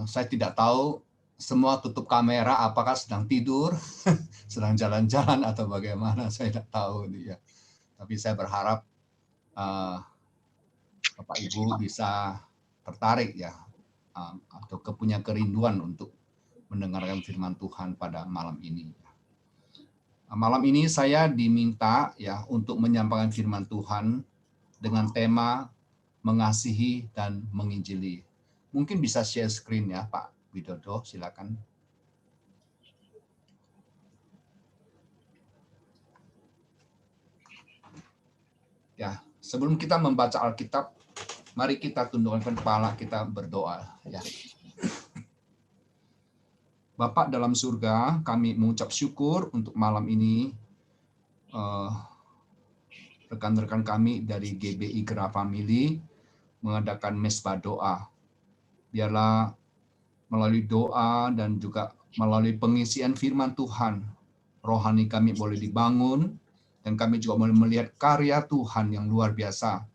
Saya tidak tahu, semua tutup kamera, apakah sedang tidur, sedang jalan-jalan atau bagaimana, saya tidak tahu ya. Tapi saya berharap Bapak Ibu bisa tertarik ya, atau punya kerinduan untuk mendengarkan firman Tuhan pada malam ini. Malam ini saya diminta ya untuk menyampaikan firman Tuhan dengan tema mengasihi dan menginjili. Mungkin bisa share screen ya Pak Widodo, silakan. Ya, sebelum kita membaca Alkitab, mari kita tundukkan kepala, kita berdoa ya. Bapak dalam surga, kami mengucap syukur untuk malam ini. Rekan-rekan kami dari GBI Gera Family mengadakan mesbah doa. Biarlah melalui doa dan juga melalui pengisian firman Tuhan, rohani kami boleh dibangun, dan kami juga boleh melihat karya Tuhan yang luar biasa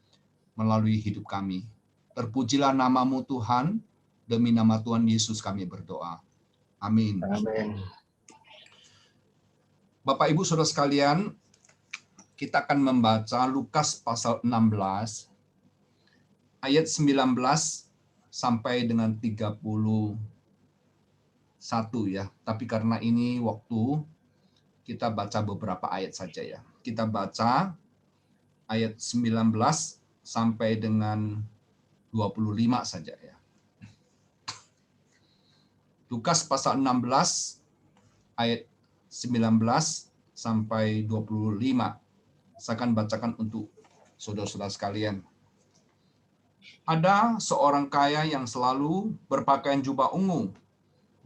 melalui hidup kami. Terpujilah namamu Tuhan, demi nama Tuhan Yesus kami berdoa. Amin. Amin. Bapak Ibu Saudara sekalian, kita akan membaca Lukas pasal 16 ayat 19 sampai dengan 31 ya. Tapi karena ini waktu, kita baca beberapa ayat saja ya. Kita baca ayat 19 sampai dengan 25 saja ya. Lukas pasal 16 ayat 19 sampai 25. Saya akan bacakan untuk saudara-saudara sekalian. Ada seorang kaya yang selalu berpakaian jubah ungu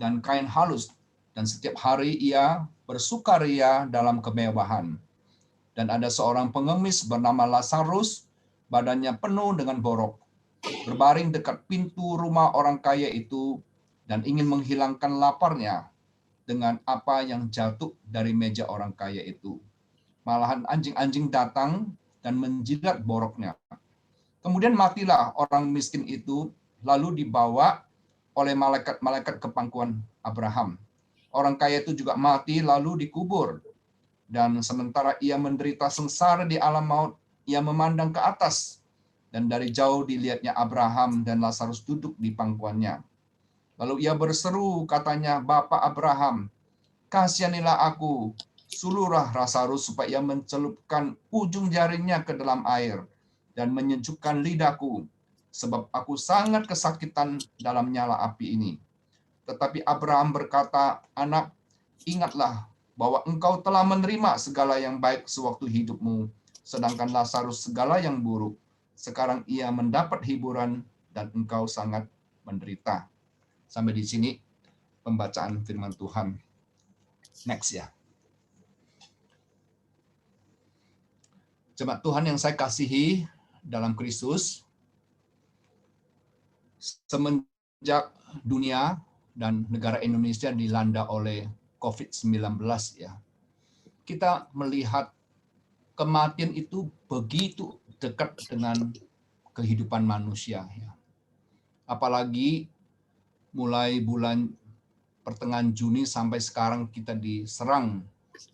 dan kain halus, dan setiap hari ia bersukaria dalam kemewahan. Dan ada seorang pengemis bernama Lazarus, badannya penuh dengan borok, berbaring dekat pintu rumah orang kaya itu, dan ingin menghilangkan laparnya dengan apa yang jatuh dari meja orang kaya itu. Malahan anjing-anjing datang dan menjilat boroknya. Kemudian matilah orang miskin itu, lalu dibawa oleh malaikat-malaikat ke pangkuan Abraham. Orang kaya itu juga mati lalu dikubur. Dan sementara ia menderita sengsara di alam maut, ia memandang ke atas, dan dari jauh dilihatnya Abraham dan Lazarus duduk di pangkuannya. Lalu ia berseru, katanya, "Bapa Abraham, kasihanilah aku, suluhlah Lazarus supaya ia mencelupkan ujung jarinya ke dalam air dan menyejukkan lidahku, sebab aku sangat kesakitan dalam nyala api ini." Tetapi Abraham berkata, "Anak, ingatlah bahwa engkau telah menerima segala yang baik sewaktu hidupmu, sedangkan Lazarus segala yang buruk. Sekarang ia mendapat hiburan dan engkau sangat menderita." Sampai di sini pembacaan firman Tuhan. Next ya. Jemaat Tuhan yang saya kasihi dalam Kristus, semenjak dunia dan negara Indonesia dilanda oleh COVID-19 ya, kita melihat kematian itu begitu dekat dengan kehidupan manusia ya. Apalagi mulai bulan pertengahan Juni sampai sekarang kita diserang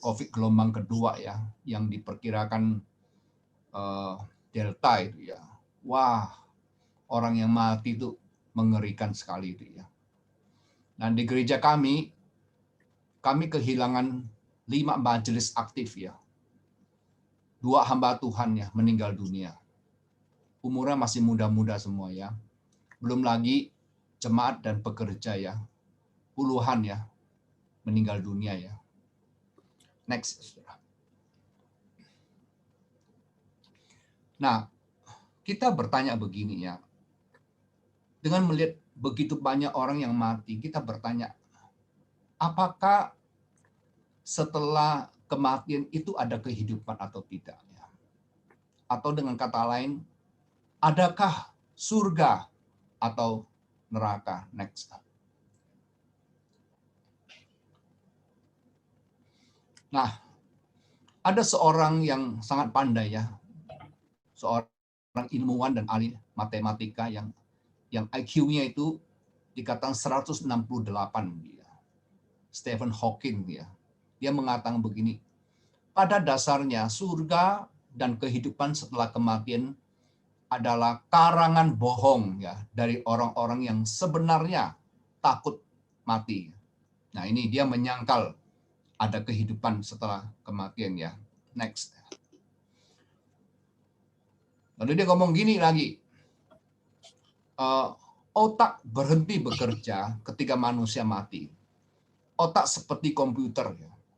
COVID gelombang kedua ya, yang diperkirakan Delta itu ya. Wah, orang yang mati itu mengerikan sekali itu ya. Dan di gereja kami kehilangan 5 majelis aktif ya. 2 hamba Tuhan ya meninggal dunia. Umurnya masih muda-muda semua ya. Belum lagi jemaat dan pekerja ya. Puluhan ya meninggal dunia ya. Next. Nah, kita bertanya begini ya. Dengan melihat begitu banyak orang yang mati, kita bertanya, apakah setelah kematian itu ada kehidupan atau tidak? Atau dengan kata lain, adakah surga atau neraka? Next. Nah, ada seorang yang sangat pandai ya, seorang ilmuwan dan ahli matematika yang IQ-nya itu dikatakan 168 dia. Stephen Hawking dia. Dia mengatakan begini, pada dasarnya surga dan kehidupan setelah kematian adalah karangan bohong ya dari orang-orang yang sebenarnya takut mati. Nah, ini dia menyangkal ada kehidupan setelah kematian ya. Next. Lalu dia ngomong gini lagi, otak berhenti bekerja ketika manusia mati. Otak seperti komputer.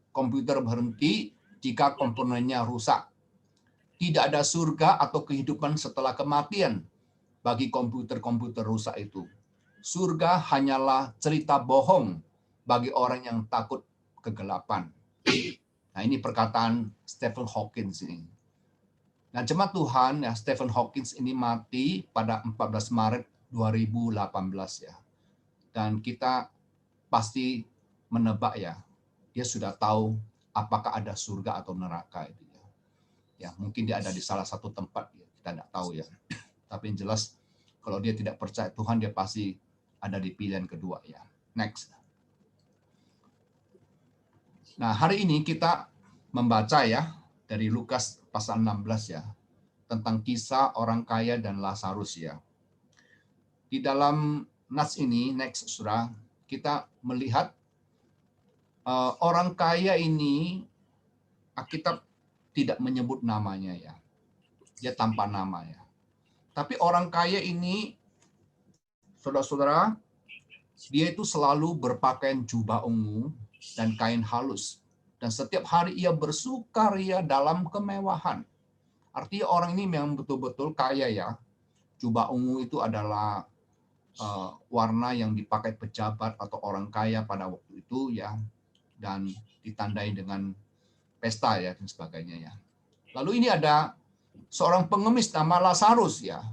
Komputer berhenti jika komponennya rusak. Tidak ada surga atau kehidupan setelah kematian bagi komputer-komputer rusak itu. Surga hanyalah cerita bohong bagi orang yang takut kegelapan. Nah, ini perkataan Stephen Hawking ini. Nah, jemaat Tuhan, ya, Stephen Hawking ini mati pada 14 Maret 2018 ya. Dan kita pasti menebak ya, dia sudah tahu apakah ada surga atau neraka itu ya. Ya, mungkin dia ada di salah satu tempat ya, kita tidak tahu ya. Tapi yang jelas kalau dia tidak percaya Tuhan, dia pasti ada di pilihan kedua ya. Next. Nah, hari ini kita membaca ya dari Lukas pasal 16 ya, tentang kisah orang kaya dan Lazarus ya. Di dalam nas ini, next surah, kita melihat orang kaya ini, Alkitab tidak menyebut namanya ya. Dia tanpa nama ya. Tapi orang kaya ini, saudara-saudara, dia itu selalu berpakaian jubah ungu dan kain halus. Dan setiap hari ia bersukaria dalam kemewahan. Artinya orang ini memang betul-betul kaya ya. Jubah ungu itu adalah warna yang dipakai pejabat atau orang kaya pada waktu itu ya. Dan ditandai dengan pesta ya dan sebagainya ya. Lalu ini ada seorang pengemis nama Lazarus ya.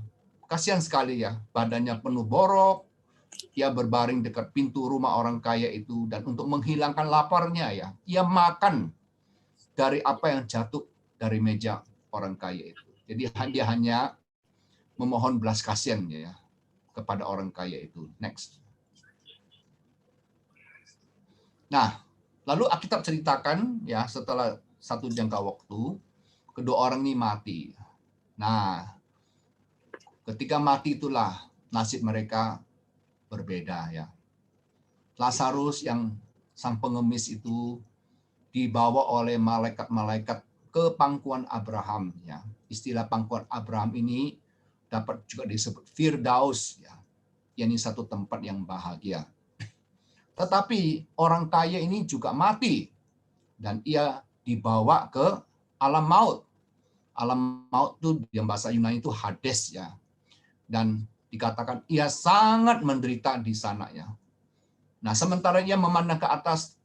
Kasihan sekali ya, badannya penuh borok. Ia berbaring dekat pintu rumah orang kaya itu dan untuk menghilangkan laparnya ya, ia makan dari apa yang jatuh dari meja orang kaya itu. Jadi dia hanya memohon belas kasihan ya kepada orang kaya itu. Next. Nah, lalu Alkitab ceritakan ya setelah satu jangka waktu kedua orang ini mati. Nah, ketika mati itulah nasib mereka berbeda ya. Lazarus yang sang pengemis itu dibawa oleh malaikat-malaikat ke pangkuan Abraham ya. Istilah pangkuan Abraham ini dapat juga disebut Firdaus ya. Yakni satu tempat yang bahagia. Tetapi orang kaya ini juga mati dan ia dibawa ke alam maut. Alam maut itu dalam bahasa Yunani itu Hades ya. Dan dikatakan ia sangat menderita di sana ya. Nah, sementara ia memandang ke atas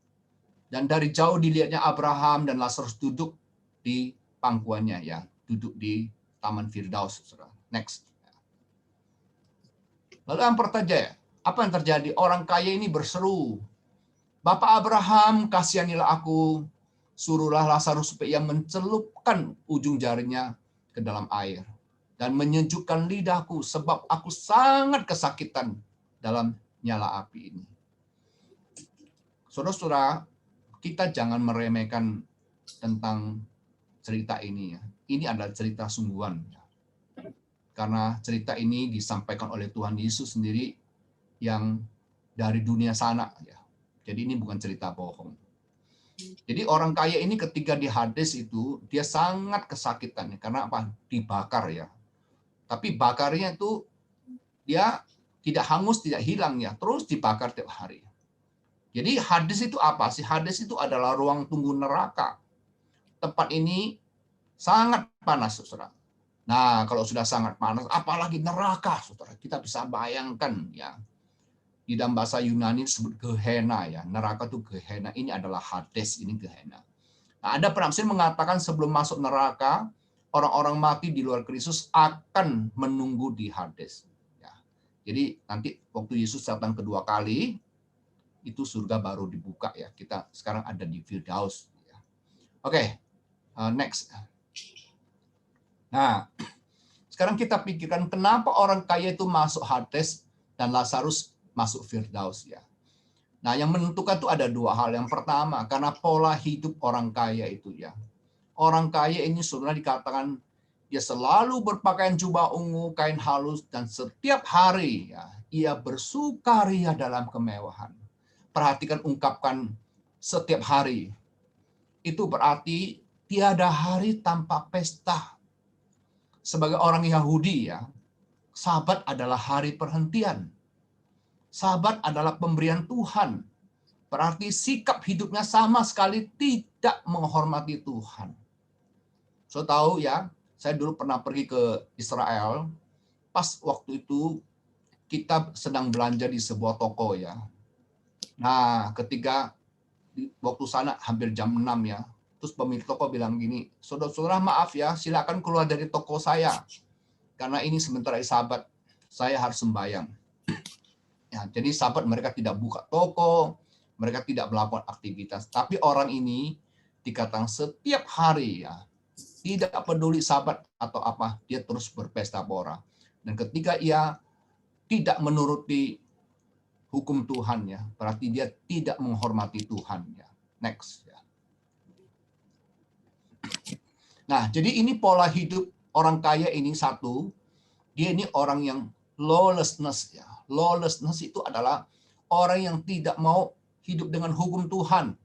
dan dari jauh dilihatnya Abraham dan Lazarus duduk di pangkuannya ya, duduk di Taman Firdaus. Next. Lalu yang pertanyaan, apa yang terjadi? Orang kaya ini berseru, Bapak Abraham, kasihanilah aku, suruhlah Lazarus supaya ia mencelupkan ujung jarinya ke dalam air dan menyejukkan lidahku sebab aku sangat kesakitan dalam nyala api ini. Saudara-saudara, kita jangan meremehkan tentang cerita ini ya. Ini adalah cerita sungguhan. Karena cerita ini disampaikan oleh Tuhan Yesus sendiri yang dari dunia sana ya. Jadi ini bukan cerita bohong. Jadi orang kaya ini ketika di Hades itu dia sangat kesakitan ya. Karena apa? Dibakar ya. Tapi bakarnya itu dia tidak hangus, tidak hilang ya, terus dibakar tiap hari. Jadi Hades itu apa sih? Hades itu adalah ruang tunggu neraka. Tempat ini sangat panas, saudara. Nah, kalau sudah sangat panas, apalagi neraka, saudara. Kita bisa bayangkan ya. Di dalam bahasa Yunani disebut Gehenna ya. Neraka itu Gehenna. Ini adalah Hades, ini Gehenna. Nah, ada penafsir mengatakan sebelum masuk neraka, orang-orang mati di luar Kristus akan menunggu di Hades. Ya. Jadi nanti waktu Yesus datang kedua kali, itu surga baru dibuka ya. Kita sekarang ada di Firdaus. Ya. Oke, next. Nah, sekarang kita pikirkan kenapa orang kaya itu masuk Hades dan Lazarus masuk Firdaus ya. Nah, yang menentukan itu ada dua hal. Yang pertama, karena pola hidup orang kaya itu ya. Orang kaya ini saudara dikatakan dia selalu berpakaian jubah ungu, kain halus, dan setiap hari ya, ia bersukaria dalam kemewahan. Perhatikan ungkapkan setiap hari. Itu berarti tiada hari tanpa pesta. Sebagai orang Yahudi ya, Sabat adalah hari perhentian. Sabat adalah pemberian Tuhan. Berarti sikap hidupnya sama sekali tidak menghormati Tuhan. So tahu ya, saya dulu pernah pergi ke Israel. Pas waktu itu kita sedang belanja di sebuah toko ya. Nah, ketika waktu sana hampir jam 6 ya. Terus pemilik toko bilang gini, saudara-saudara maaf ya, silakan keluar dari toko saya. Karena ini sebentar lagi Sabat, saya harus sembahyang. Ya, jadi Sabat mereka tidak buka toko, mereka tidak melakukan aktivitas. Tapi orang ini dikatakan setiap hari ya, tidak peduli Sabat atau apa, dia terus berpesta pora. Dan ketika ia tidak menuruti hukum Tuhan ya, berarti dia tidak menghormati Tuhan ya. Next ya. Nah, jadi ini pola hidup orang kaya ini satu, dia ini orang yang lawlessness ya. Lawlessness itu adalah orang yang tidak mau hidup dengan hukum Tuhan.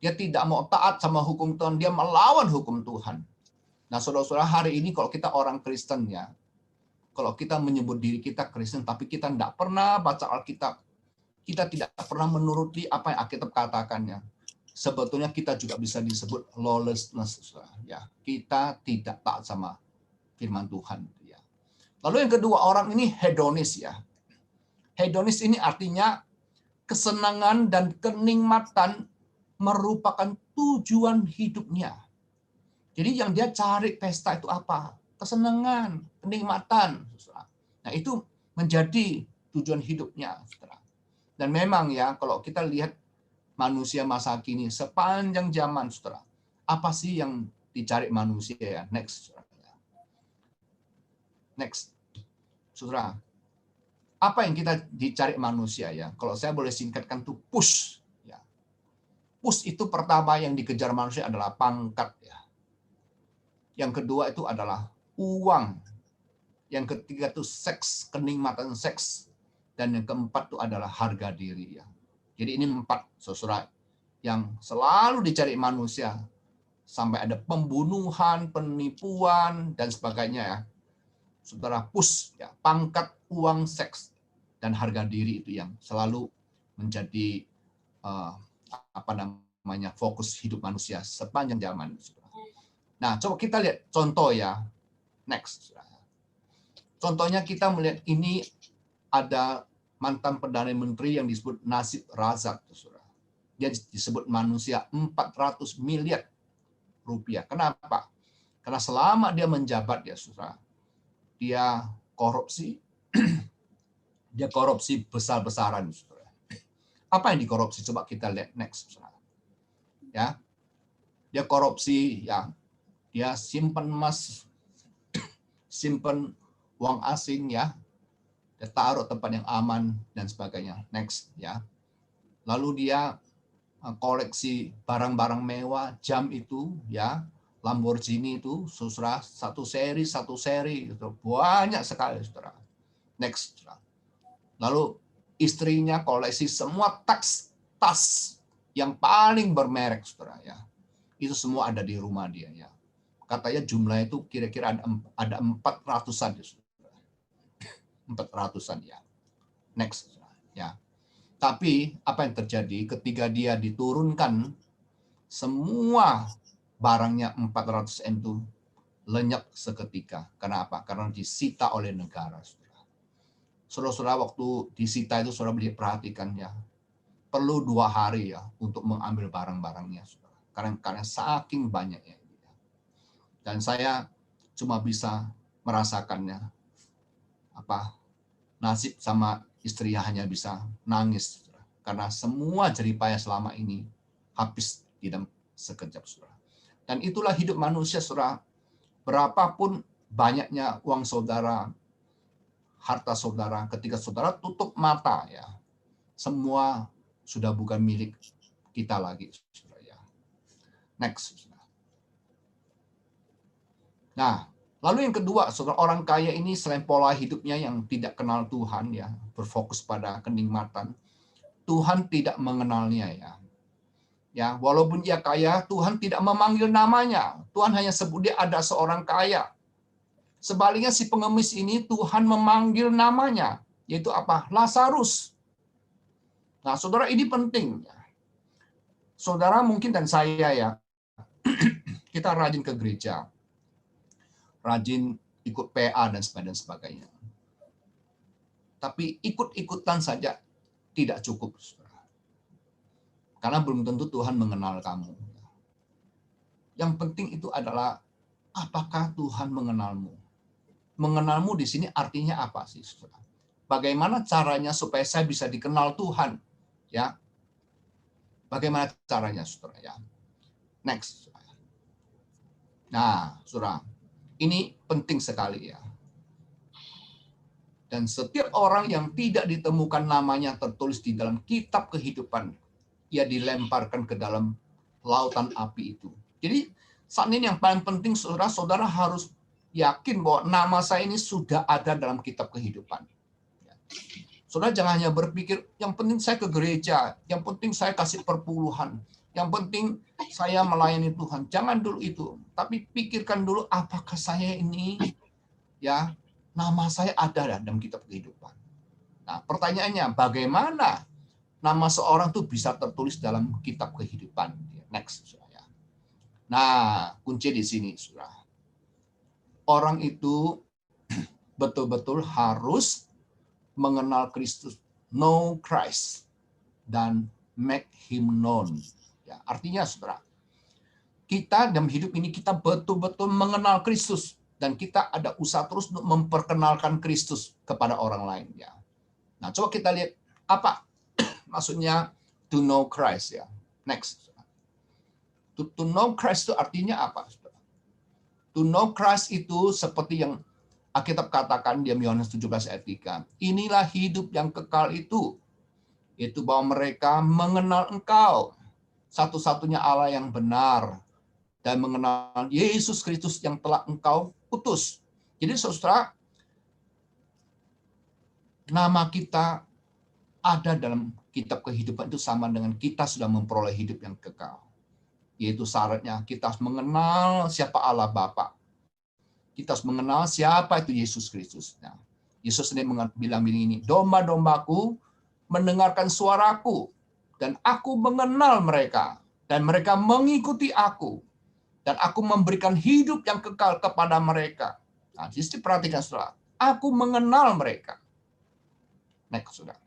Dia tidak mau taat sama hukum Tuhan, dia melawan hukum Tuhan. Nah, saudara-saudara, hari ini kalau kita orang Kristen ya, kalau kita menyebut diri kita Kristen tapi kita tidak pernah baca Alkitab, kita tidak pernah menuruti apa yang Alkitab katakannya, sebetulnya kita juga bisa disebut lawlessness ya. Kita tidak taat sama firman Tuhan ya. Lalu yang kedua, orang ini hedonis ya. Hedonis ini artinya kesenangan dan kenikmatan merupakan tujuan hidupnya. Jadi yang dia cari pesta itu apa? Kesenangan, kenikmatan. Nah, itu menjadi tujuan hidupnya. Dan memang ya, kalau kita lihat manusia masa kini sepanjang zaman, saudara, apa sih yang dicari manusia ya? Next, saudara. Next, saudara. Apa yang kita dicari manusia ya? Kalau saya boleh singkatkan tuh push. Ya. Push itu pertama yang dikejar manusia adalah pangkat ya. Yang kedua itu adalah uang. Yang ketiga itu seks, kenikmatan seks. Dan yang keempat itu adalah harga diri ya. Jadi ini 4 saudara yang selalu dicari manusia. Sampai ada pembunuhan, penipuan, dan sebagainya ya. Saudara, push ya, pangkat, uang, seks, dan harga diri itu yang selalu menjadi fokus hidup manusia sepanjang zaman. Nah, coba kita lihat contoh ya. Next. Contohnya kita melihat ini ada mantan Perdana Menteri yang disebut Najib Razak. Dia disebut manusia 400 miliar rupiah. Kenapa? Karena selama dia menjabat ya, saudara, dia korupsi, dia korupsi besar-besaran. Saudara. Apa yang dikorupsi? Coba kita lihat next. Saudara. Ya, dia korupsi ya. Dia simpan emas, simpan uang asing ya, dia taruh tempat yang aman dan sebagainya. Next ya. Lalu dia koleksi barang-barang mewah, jam itu ya, Lamborghini itu, saudara, satu seri gitu. Banyak sekali, saudara. Next. Saudara. Lalu istrinya koleksi semua tas yang paling bermerek, saudara ya. Itu semua ada di rumah dia ya. Katanya jumlah itu kira-kira ada 400-an ya. 400-an ya. Next ya. Tapi apa yang terjadi ketika dia diturunkan semua barangnya 400M itu lenyap seketika. Karena apa? Karena disita oleh negara. Saudara-saudara, waktu disita itu saudara boleh perhatikan ya. Perlu 2 hari ya untuk mengambil barang-barangnya. Karena saking banyaknya. Dan saya cuma bisa merasakannya. Nasib sama istri hanya bisa nangis. Karena semua jeripaya selama ini habis di dalam sekejap. Dan itulah hidup manusia, saudara. Berapapun banyaknya uang saudara, harta saudara, ketika saudara tutup mata ya, semua sudah bukan milik kita lagi. Next. Nah, lalu yang kedua, saudara, orang kaya ini selain pola hidupnya yang tidak kenal Tuhan, ya, berfokus pada kenikmatan, Tuhan tidak mengenalnya, ya. Ya, walaupun dia kaya, Tuhan tidak memanggil namanya. Tuhan hanya sebut dia ada seorang kaya. Sebaliknya si pengemis ini Tuhan memanggil namanya, yaitu apa? Lazarus. Nah, saudara, ini penting. Saudara mungkin dan saya, ya, kita rajin ke gereja, rajin ikut PA dan sebagainya. Tapi ikut-ikutan saja tidak cukup. Karena belum tentu Tuhan mengenal kamu. Yang penting itu adalah apakah Tuhan mengenalmu? Mengenalmu di sini artinya apa sih, saudara? Bagaimana caranya supaya saya bisa dikenal Tuhan? Ya, bagaimana caranya, saudara? Ya, next. Nah, saudara, ini penting sekali, ya. Dan setiap orang yang tidak ditemukan namanya tertulis di dalam kitab kehidupan, ia dilemparkan ke dalam lautan api itu. Jadi saat ini yang paling penting, saudara harus yakin bahwa nama saya ini sudah ada dalam kitab kehidupan. Saudara jangan hanya berpikir, yang penting saya ke gereja, yang penting saya kasih perpuluhan, yang penting saya melayani Tuhan. Jangan dulu itu, tapi pikirkan dulu apakah saya ini, ya, nama saya ada dalam kitab kehidupan. Nah, pertanyaannya, bagaimana nama seorang itu bisa tertulis dalam kitab kehidupan? Next. Nah, kunci di sini, saudara. Orang itu betul-betul harus mengenal Kristus, know Christ, dan make him known. Ya, artinya, saudara, kita dalam hidup ini kita betul-betul mengenal Kristus dan kita ada usaha terus untuk memperkenalkan Kristus kepada orang lain. Ya. Nah, coba kita lihat apa maksudnya to know Christ, ya. Next. To know Christ itu artinya apa, saudara? To know Christ itu seperti yang Alkitab katakan di Yohanes 17 ayat 3. Inilah hidup yang kekal itu bahwa mereka mengenal Engkau, satu-satunya Allah yang benar, dan mengenal Yesus Kristus yang telah Engkau utus. Jadi saudara, nama kita ada dalam kitab kehidupan itu sama dengan kita sudah memperoleh hidup yang kekal. Yaitu syaratnya kita harus mengenal siapa Allah Bapa. Kita harus mengenal siapa itu Yesus Kristus. Nah, Yesus sendiri bilang begini, domba-dombaku mendengarkan suaraku, dan aku mengenal mereka, dan mereka mengikuti aku, dan aku memberikan hidup yang kekal kepada mereka. Nah, jadi perhatikan, saudara, aku mengenal mereka. Next, saudara.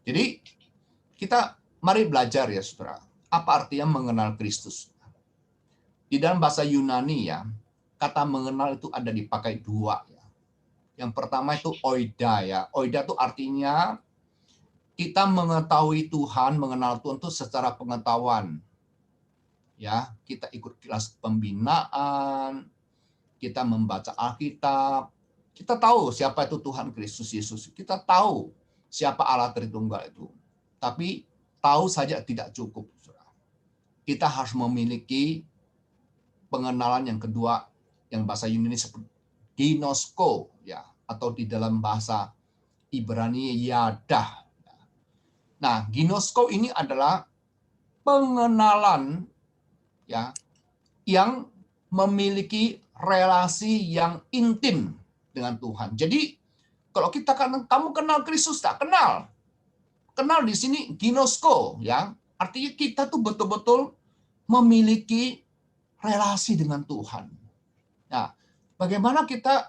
Jadi, kita mari belajar, ya, saudara, apa artinya mengenal Kristus. Di dalam bahasa Yunani, ya, kata mengenal itu ada dipakai dua. Ya. Yang pertama itu oida. Ya. Oida itu artinya kita mengetahui Tuhan, mengenal Tuhan itu secara pengetahuan. Ya, kita ikut kelas pembinaan, kita membaca Alkitab, kita tahu siapa itu Tuhan Kristus Yesus. Kita tahu siapa Allah Tritunggal itu. Tapi tahu saja tidak cukup. Kita harus memiliki pengenalan yang kedua, yang bahasa Yunani seperti ginosko, ya, atau di dalam bahasa Ibrani yadah. Nah, ginosko ini adalah pengenalan, ya, yang memiliki relasi yang intim dengan Tuhan. Jadi kalau kita kamu kenal Kristus, tak kenal. Kenal di sini ginosko, ya. Artinya kita tuh betul-betul memiliki relasi dengan Tuhan. Nah, bagaimana kita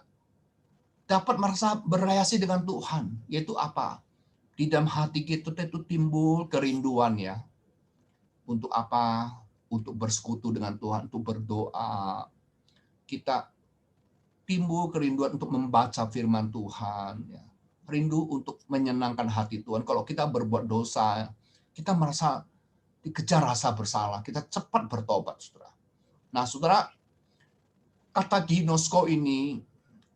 dapat merasa berrelasi dengan Tuhan? Yaitu apa? Di dalam hati kita itu timbul kerinduan, ya. Untuk apa? Untuk bersekutu dengan Tuhan, untuk berdoa. Kita timbul kerinduan untuk membaca firman Tuhan, ya. Rindu untuk menyenangkan hati Tuhan. Kalau kita berbuat dosa, kita merasa dikejar rasa bersalah, kita cepat bertobat, saudara. Nah, saudara, kata ginosko ini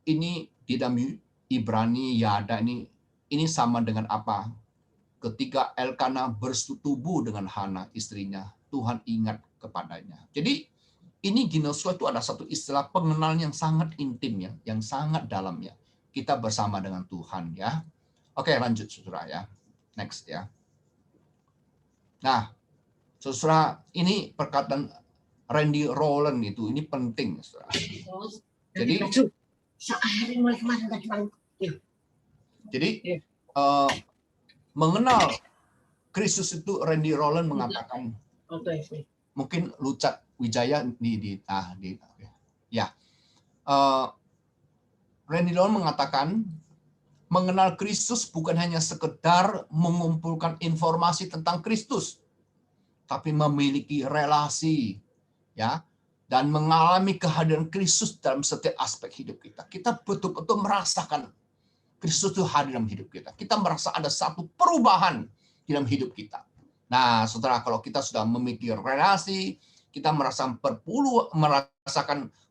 di dalam Ibrani yada ini Ini sama dengan apa? Ketika Elkana bersetubuh dengan Hana, istrinya, Tuhan ingat kepadanya. Jadi ini ginosko itu ada satu istilah pengenalan yang sangat intim ya, yang sangat dalam ya. Kita bersama dengan Tuhan ya. Oke, lanjut saudara ya. Next ya. Nah, saudara, ini perkataan Randy Rowland itu, ini penting saudara. Jadi mengenal Kristus itu Randy Rowland mengatakan, mungkin Lucat Wijaya Randy Rowland mengatakan mengenal Kristus bukan hanya sekedar mengumpulkan informasi tentang Kristus, tapi memiliki relasi ya dan mengalami kehadiran Kristus dalam setiap aspek hidup kita. Kita betul-betul merasakan Kristus itu hadir dalam hidup kita. Kita merasa ada satu perubahan di dalam hidup kita. Nah, saudara, kalau kita sudah memiliki relasi, kita merasakan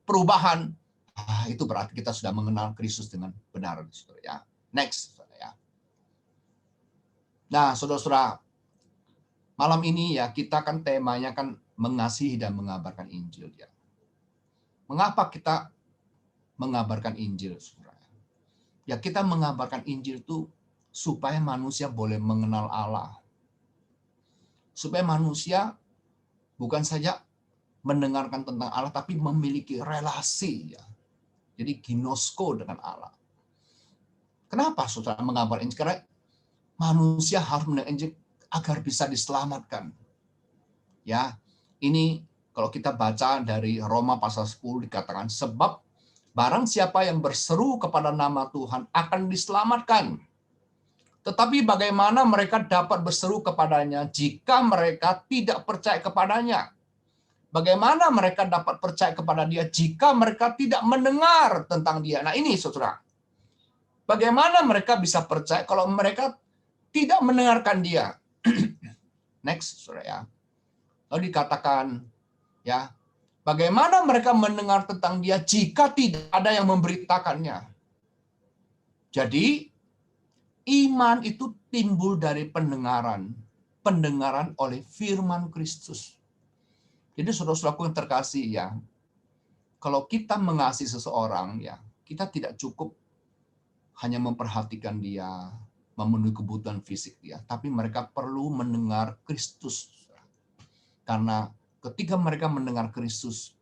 perubahan, itu berarti kita sudah mengenal Kristus dengan benar, saudara ya. Next, saudara ya. Nah, saudara-saudara, malam ini ya kita kan temanya kan mengasihi dan mengabarkan Injil ya. Mengapa kita mengabarkan Injil, saudara? Ya kita mengabarkan Injil itu supaya manusia boleh mengenal Allah. Supaya manusia bukan saja mendengarkan tentang Allah, tapi memiliki relasi ya. Jadi ginosko dengan Allah. Kenapa saudara mengabarkan Injil? Karena manusia harus mendengar Injil agar bisa diselamatkan. Ya, ini kalau kita baca dari Roma pasal 10 dikatakan, sebab barang siapa yang berseru kepada nama Tuhan akan diselamatkan. Tetapi bagaimana mereka dapat berseru kepadanya jika mereka tidak percaya kepadanya? Bagaimana mereka dapat percaya kepada dia jika mereka tidak mendengar tentang dia? Nah ini saudara, bagaimana mereka bisa percaya kalau mereka tidak mendengarkan dia? Next, saudara ya. Lalu dikatakan, ya, bagaimana mereka mendengar tentang dia jika tidak ada yang memberitakannya? Jadi, iman itu timbul dari pendengaran. Pendengaran oleh firman Kristus. Jadi saudara-saudaraku yang terkasih ya, kalau kita mengasihi seseorang ya, kita tidak cukup hanya memperhatikan dia, memenuhi kebutuhan fisik dia, tapi mereka perlu mendengar Kristus. Karena ketika mereka mendengar Kristus,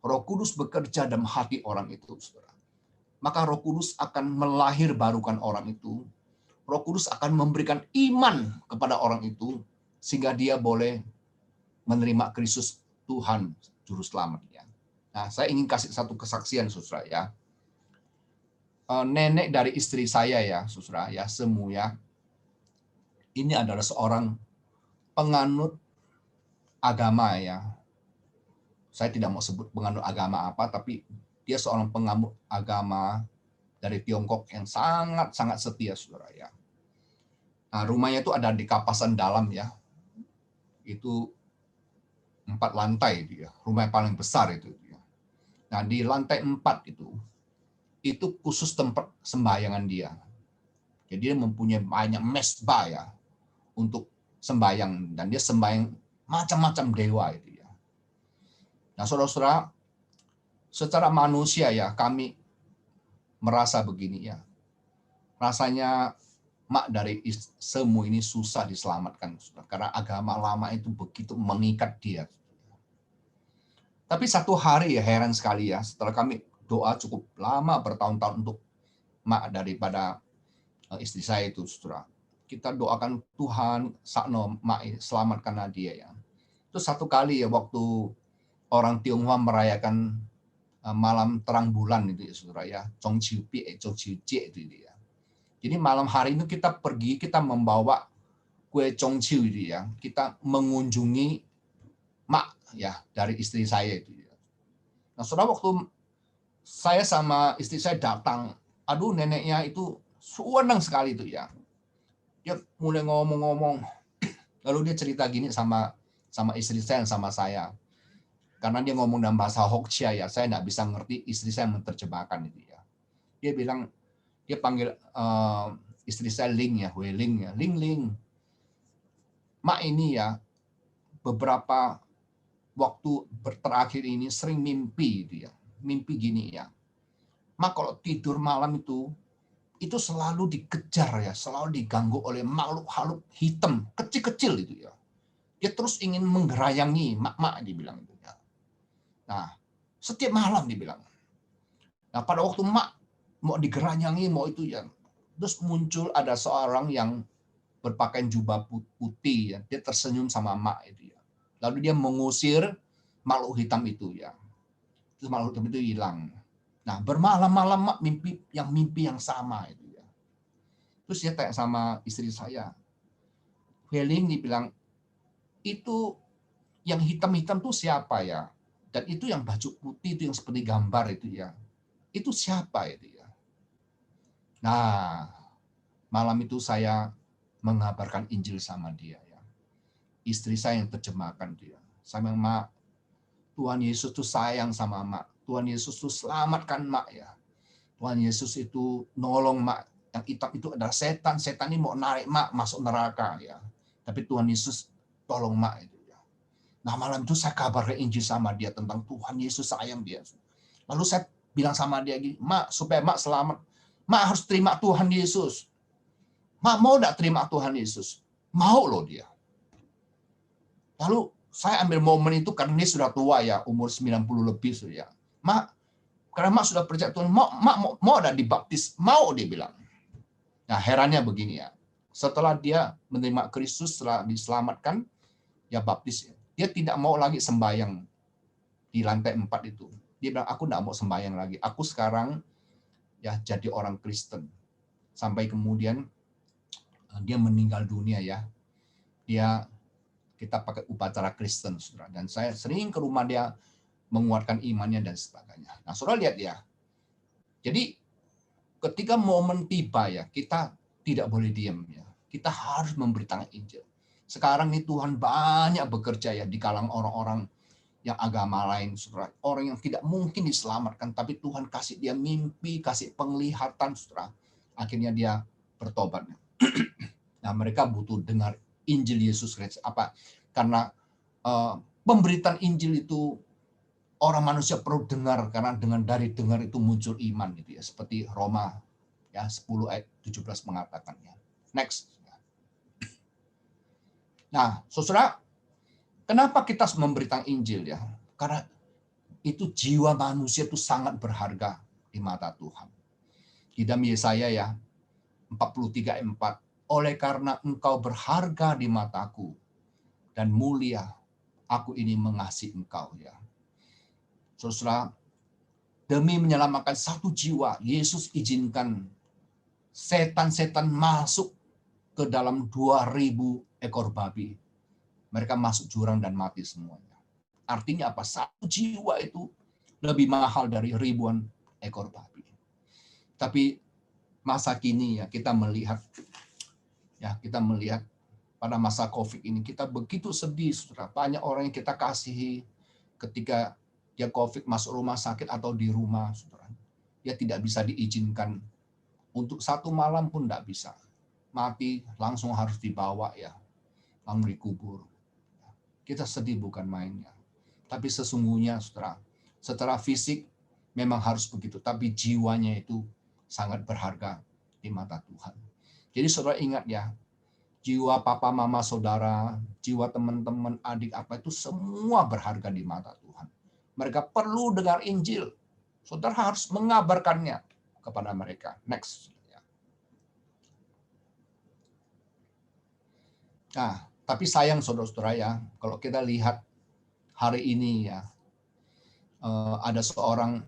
Roh Kudus bekerja dalam hati orang itu, saudara. Maka Roh Kudus akan melahirbarukan orang itu. Roh Kudus akan memberikan iman kepada orang itu, sehingga dia boleh menerima Kristus Tuhan Juru Selamatnya. Nah, saya ingin kasih satu kesaksian, saudara ya. Nenek dari istri saya ya, saudara ya, Semu ya. Ini adalah seorang penganut agama ya. Saya tidak mau sebut penganut agama apa, tapi dia seorang penganut agama dari Tiongkok yang sangat-sangat setia, saudara ya. Nah, rumahnya itu ada di Kapasan Dalam ya. Itu 4 lantai dia, rumah yang paling besar itu. Nah, di lantai 4 itu khusus tempat sembayangan dia. Jadi dia mempunyai banyak mesbah ya untuk sembayang, dan dia sembayang macam-macam dewa itu ya. Nah, saudara-saudara, secara manusia ya kami merasa begini ya. Rasanya mak dari Semu ini susah diselamatkan, saudara, karena agama lama itu begitu mengikat dia. Tapi satu hari ya heran sekali ya, setelah kami doa cukup lama bertahun-tahun untuk mak daripada istri saya itu, saudara. Kita doakan Tuhan, sakno mak selamatkanlah dia ya. Itu satu kali ya waktu orang Tionghoa merayakan malam terang bulan itu ya, saudara ya, Zhongqiupi, Zhongqiujie itu ya. Jadi malam hari itu kita pergi, kita membawa kue Zhongqiu itu ya, kita mengunjungi mak ya dari istri saya itu ya. Nah, saudara, waktu saya sama istri saya datang, aduh neneknya itu senang sekali itu ya. Dia mulai ngomong-ngomong, lalu dia cerita gini sama istri saya dan sama saya. Karena dia ngomong dalam bahasa Hoksia ya, saya nggak bisa ngerti, istri saya menerjemahkan itu ya. Dia bilang, dia panggil istri saya Ling ya, Weling ya, Ling. Mak ini ya beberapa waktu terakhir ini sering mimpi dia. Mimpi gini ya. Mak kalau tidur malam itu selalu dikejar ya, selalu diganggu oleh makhluk-makhluk hitam, kecil-kecil itu ya. Dia terus ingin menggerayangi mak dibilang itu ya. Nah, setiap malam dibilang. Nah, pada waktu mak mau digerayangi, mau itu ya, terus muncul ada seorang yang berpakaian jubah putih ya. Dia tersenyum sama mak itu ya. Lalu dia mengusir makhluk hitam itu ya. Terus makhluk hitam itu hilang. Nah, bermalam-malam mak mimpi yang sama itu ya. Terus dia tanya sama istri saya, Weling dibilang, itu yang hitam-hitam tuh siapa ya? Dan itu yang baju putih itu yang seperti gambar itu ya. Itu siapa itu ya? Nah, malam itu saya mengabarkan Injil sama dia ya. Istri saya yang terjemahkan dia. Saya bilang, Mak, Tuhan Yesus tuh sayang sama Mak. Tuhan Yesus tuh selamatkan Mak ya. Tuhan Yesus itu nolong Mak. Yang hitam itu adalah setan. Setan ini mau narik Mak masuk neraka ya. Tapi Tuhan Yesus tolong Mak itu ya. Nah, malam itu saya kabarkan Injil sama dia tentang Tuhan Yesus sayang dia. Lalu saya bilang sama dia gini, Mak, supaya Mak selamat, Mak harus terima Tuhan Yesus. Mak mau enggak terima Tuhan Yesus? Mau loh dia. Lalu saya ambil momen itu karena dia sudah tua ya, umur 90 lebih sudah. Mak, karena Mak sudah percaya Tuhan, mau enggak dibaptis? Mau, dia bilang. Nah, herannya begini ya. Setelah dia menerima Kristus, setelah diselamatkan, ya baptis. Dia tidak mau lagi sembahyang di lantai 4 itu. Dia bilang, aku enggak mau sembahyang lagi. Aku sekarang ya jadi orang Kristen. Sampai kemudian dia meninggal dunia ya. Kita pakai upacara Kristen, saudara. Dan saya sering ke rumah dia menguatkan imannya dan sebagainya. Nah, saudara lihat ya. Jadi ketika momen tiba ya, kita tidak boleh diam ya. Kita harus memberitakan Injil. Sekarang ini Tuhan banyak bekerja ya di kalangan orang-orang yang agama lain, saudara. Orang yang tidak mungkin diselamatkan, tapi Tuhan kasih dia mimpi, kasih penglihatan, saudara. Akhirnya dia bertobat. Nah, mereka butuh dengar Injil Yesus Kristus. Apa? Karena pemberitaan Injil itu orang manusia perlu dengar, karena dari dengar itu muncul iman gitu ya. Seperti Roma ya 10 ayat 17 mengatakannya. Next. Nah, saudara, kenapa kita memberitakan Injil ya? Karena itu jiwa manusia itu sangat berharga di mata Tuhan. Di dalam Yesaya ya 43:4, oleh karena engkau berharga di mataku dan mulia, aku ini mengasihi engkau ya. Saudara, demi menyelamatkan satu jiwa, Yesus izinkan setan-setan masuk ke dalam 2.000 ekor babi. Mereka masuk jurang dan mati semuanya. Artinya apa? Satu jiwa itu lebih mahal dari ribuan ekor babi. Tapi masa kini ya kita melihat pada masa COVID ini kita begitu sedih, saudara. Banyak orang yang kita kasihi ketika dia COVID masuk rumah sakit atau di rumah, saudara. Dia tidak bisa diizinkan untuk satu malam pun tidak bisa. Mati langsung harus dibawa ya, langsung dikubur. Kita sedih bukan mainnya. Tapi sesungguhnya, saudara, secara fisik memang harus begitu, tapi jiwanya itu sangat berharga di mata Tuhan. Jadi saudara ingat ya, jiwa papa mama saudara, jiwa teman-teman adik apa itu semua berharga di mata Tuhan. Mereka perlu dengar Injil. Saudara harus mengabarkannya kepada mereka. Next. Nah, tapi sayang saudara-saudara ya, kalau kita lihat hari ini ya, ada seorang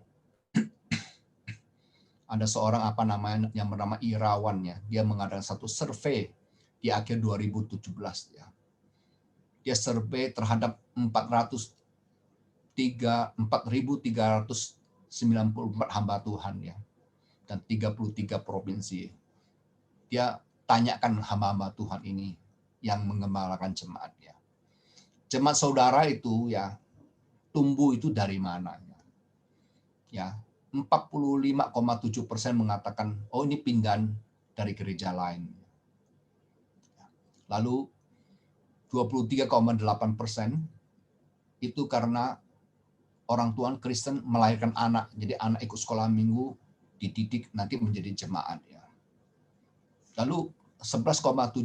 apa namanya yang bernama Irawan ya, dia mengadakan satu survei di akhir 2017 ya. Dia survei terhadap 4.394 hamba Tuhan ya, dan 33 provinsi. Dia tanyakan hamba-hamba Tuhan ini yang mengembalakan jemaat ya. Jemaat saudara itu ya tumbuh itu dari mana ya? 45,7% mengatakan, oh ini dari gereja lain. Lalu 23,8% itu karena orang tua Kristen melahirkan anak, jadi anak ikut sekolah minggu, dididik nanti menjadi jemaat. Ya. Lalu 11,7%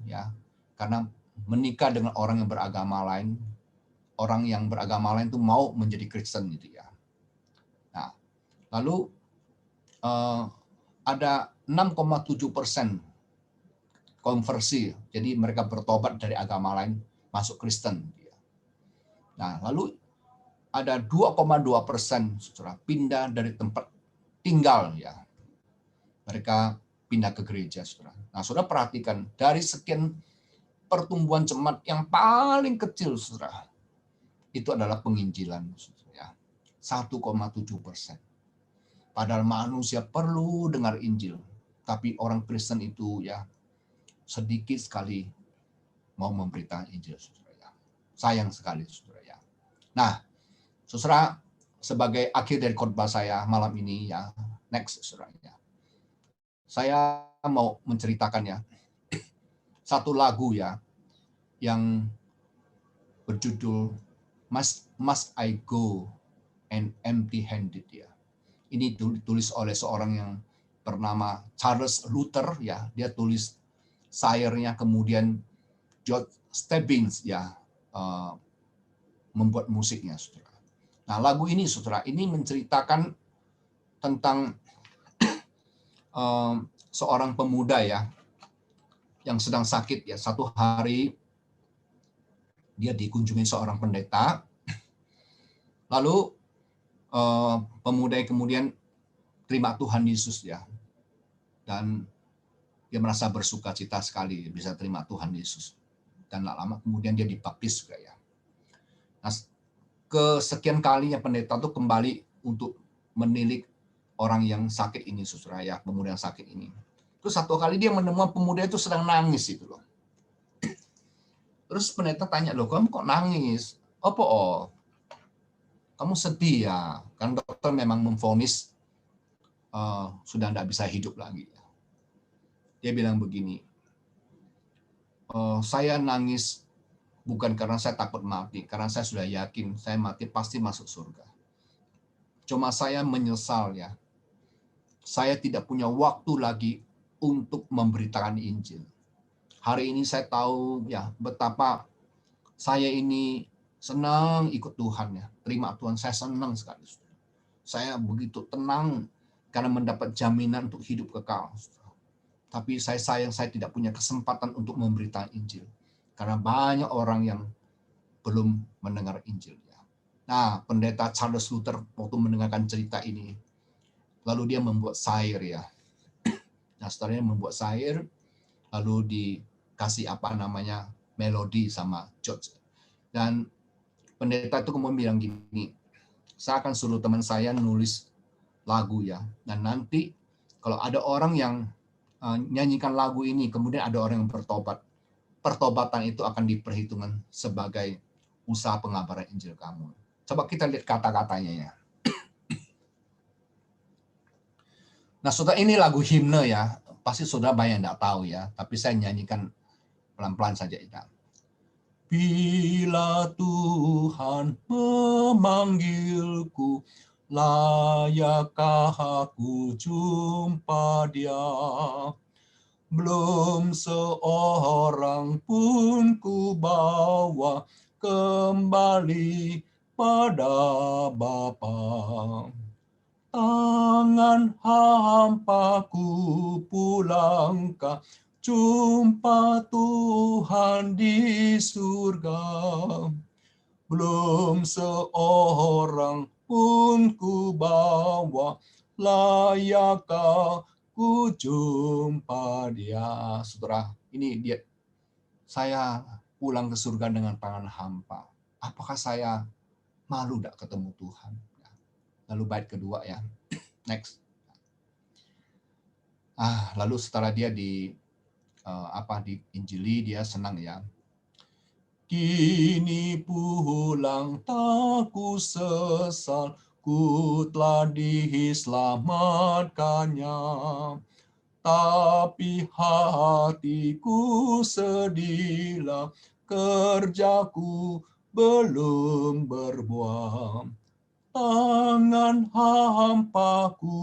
ya karena menikah dengan orang yang beragama lain, orang yang beragama lain itu mau menjadi Kristen gitu ya. Nah, lalu ada 6,7% konversi, jadi mereka bertobat dari agama lain masuk Kristen. Nah, lalu ada 2,2% saudara pindah dari tempat tinggal ya, mereka pindah ke gereja saudara. Nah, saudara perhatikan dari sekian pertumbuhan jemaat yang paling kecil saudara itu adalah penginjilan saudara, ya 1,7%. Padahal manusia perlu dengar Injil, tapi orang Kristen itu ya sedikit sekali mau memberitakan Injil, saudara ya. Sayang sekali, saudara ya. Nah, saudara, sebagai akhir dari khotbah saya malam ini ya, next, saudara ya. Saya mau menceritakan ya satu lagu ya yang berjudul Must I Go and Empty-Handed ya. Ini ditulis oleh seorang yang bernama Charles Luther ya. Dia tulis syairnya, kemudian George Stebbins ya membuat musiknya, saudara. Nah, lagu ini, saudara, ini menceritakan tentang seorang pemuda ya yang sedang sakit ya. Satu hari dia dikunjungi seorang pendeta, lalu pemuda kemudian terima Tuhan Yesus ya, dan dia merasa bersuka cita sekali bisa terima Tuhan Yesus. Dan tak lama kemudian dia dibaptis juga ya. Nah, kesekian kalinya pendeta itu kembali untuk menilik orang yang sakit ini, saudara ya, pemuda yang sakit ini. Terus satu kali dia menemukan pemuda itu sedang nangis itu loh. Terus pendeta tanya, loh kamu kok nangis? Apa kamu sedih ya? Kan dokter memang memvonis sudah tidak bisa hidup lagi. Dia bilang begini, saya nangis bukan karena saya takut mati, karena saya sudah yakin saya mati pasti masuk surga. Cuma saya menyesal ya, saya tidak punya waktu lagi untuk memberitakan Injil. Hari ini saya tahu ya betapa saya ini senang ikut Tuhan ya, terima Tuhan, saya senang sekali. Saya begitu tenang karena mendapat jaminan untuk hidup kekal. Tapi saya sayang saya tidak punya kesempatan untuk memberitakan Injil. Karena banyak orang yang belum mendengar Injil. Nah, pendeta Charles Luther waktu mendengarkan cerita ini, lalu dia membuat syair ya. Nah, setelahnya membuat syair, lalu dikasih melodi sama George. Dan pendeta itu kemudian bilang gini, saya akan suruh teman saya nulis lagu ya. Dan nanti kalau ada orang yang nyanyikan lagu ini, kemudian ada orang yang bertobat, pertobatan itu akan diperhitungkan sebagai usaha pengabaran Injil kamu. Coba kita lihat kata-katanya ya. Nah, saudara, ini lagu himne ya. Pasti saudara banyak yang tidak tahu ya, tapi saya nyanyikan pelan-pelan saja ya. Bila Tuhan memanggilku, layakkah aku jumpa Dia? Belum seorang pun ku bawa kembali pada Bapa. Tangan hampaku pulangkah, jumpa Tuhan di surga. Belum seorang pun ku bawa, layakkah ku jumpa Dia. Saudara, ini dia. Saya pulang ke surga dengan tangan hampa. Apakah saya malu tidak ketemu Tuhan? Lalu bait kedua ya. Next. Lalu setelah dia diinjili, dia senang ya. Kini pulang tak ku sesal, ku telah diselamatkannya. tapi hatiku sedihlah, kerjaku belum berbuah. Tangan hampaku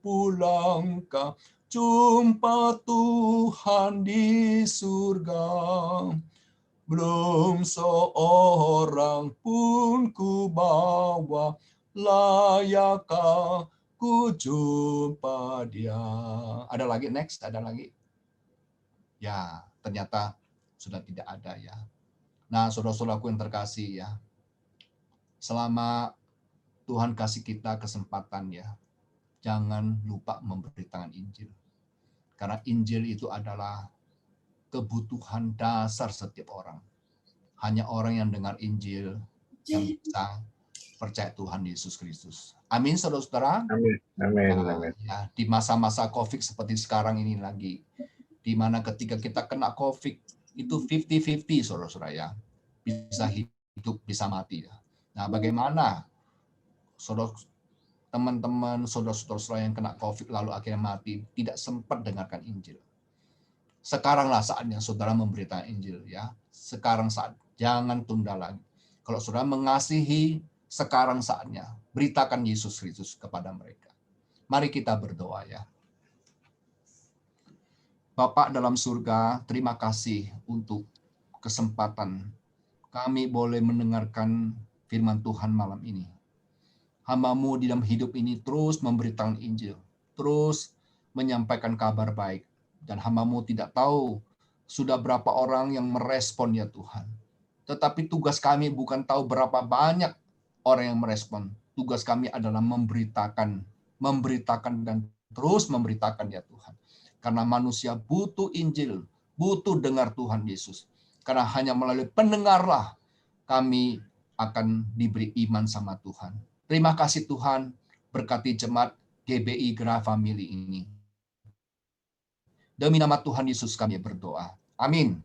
pulangkah, jumpa Tuhan di surga. Belum seorang pun ku bawa, layakkah ku jumpa Dia. Ada lagi, next, ada lagi. Ya, ternyata sudah tidak ada ya. Nah, saudara-saudaraku yang terkasih ya, selama Tuhan kasih kita kesempatan ya, jangan lupa memberitakan Injil. Karena Injil itu adalah kebutuhan dasar setiap orang. Hanya orang yang dengar Injil yang bisa percaya Tuhan Yesus Kristus. Amin, saudara-saudara. Amin. Amin. Amin. Ya, di masa-masa COVID seperti sekarang ini lagi, di mana ketika kita kena COVID itu 50-50, saudara-saudara ya. Bisa hidup, bisa mati ya. Nah, bagaimana teman-teman, saudara-saudara yang kena COVID lalu akhirnya mati, tidak sempat dengarkan Injil. Sekaranglah saatnya saudara memberitakan Injil ya. Sekarang saat, jangan tunda lagi. Kalau saudara mengasihi, sekarang saatnya beritakan Yesus Kristus kepada mereka. Mari kita berdoa ya. Bapa dalam surga, terima kasih untuk kesempatan kami boleh mendengarkan firman Tuhan malam ini. Hamba-Mu di dalam hidup ini terus memberitakan Injil, terus menyampaikan kabar baik. Dan hamba-Mu tidak tahu sudah berapa orang yang merespon ya Tuhan. Tetapi tugas kami bukan tahu berapa banyak orang yang merespon. Tugas kami adalah memberitakan dan terus memberitakan ya Tuhan. Karena manusia butuh Injil, butuh dengar Tuhan Yesus. Karena hanya melalui pendengarlah kami akan diberi iman sama Tuhan. Terima kasih Tuhan, berkati jemaat GBI Gerah Family ini. Demi nama Tuhan Yesus kami berdoa. Amin.